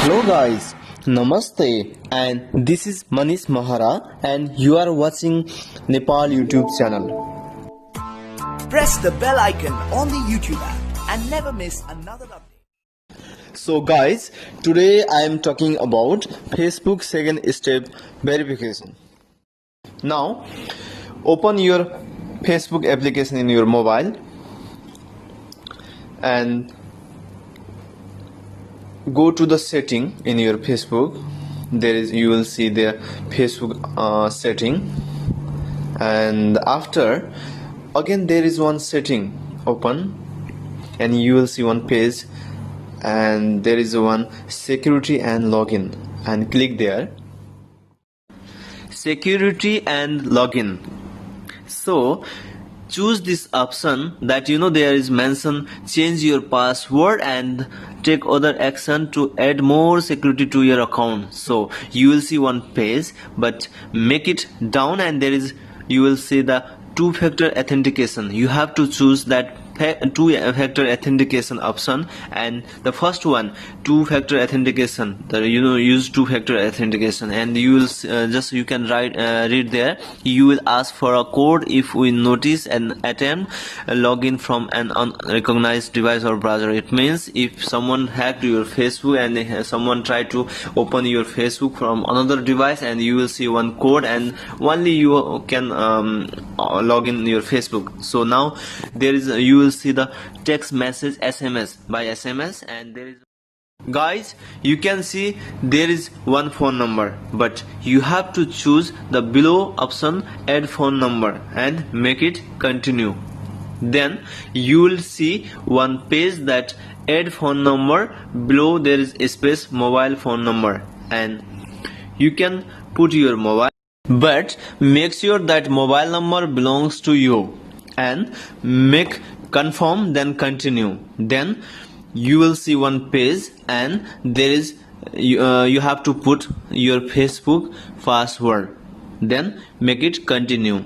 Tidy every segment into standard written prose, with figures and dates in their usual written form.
Hello guys, Namaste, and this is Manish Mahara and you are watching Nepal YouTube channel. Press the bell icon on the YouTube app and never miss another update. So guys, today I am talking about Facebook second step verification. Now, open your Facebook application in your mobile and go to the setting in your Facebook. You will see the Facebook setting, and after again there is one setting open and you will see one page and there is one security and login, and click there, security and login. So choose this option that there is mentioned change your password and take other action to add more security to your account. So you will see one page, but make it down and you will see the two-factor authentication. You have to choose that two-factor authentication option, and the first one, two-factor authentication, use two-factor authentication, and you will you can read there. You will ask for a code if we notice an attempt login from an unrecognized device or browser. It means if someone hacked your Facebook and someone tried to open your Facebook from another device, and you will see one code and only you can log in your Facebook. So now you will see the text message SMS by SMS, and there is, guys, you can see there is one phone number, but you have to choose the below option add phone number and make it continue. Then you will see one page that add phone number, below there is a space mobile phone number, and you can put your mobile, but make sure that mobile number belongs to you and make confirm, then continue. Then you will see one page and there is you have to put your Facebook password, then make it continue,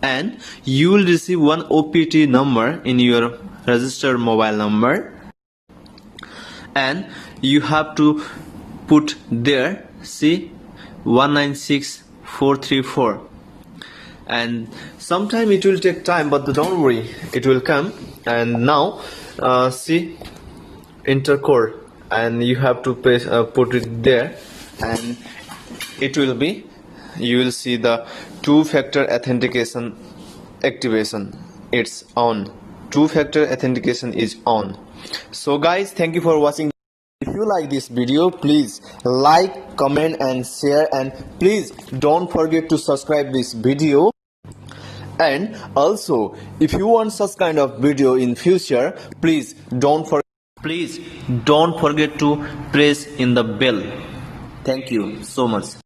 and you will receive one OPT number in your registered mobile number, and you have to put there, see, 196434, and sometime it will take time, but don't worry, it will come. And now see, enter code, and you have to put it there, and it will be, you will see the two-factor authentication activation. It's on, two-factor authentication is on. So guys, thank you for watching. If you like this video, please like, comment and share, and please don't forget to subscribe this video. And also, if you want such kind of video in future, please don't forget to press in the bell. Thank you so much.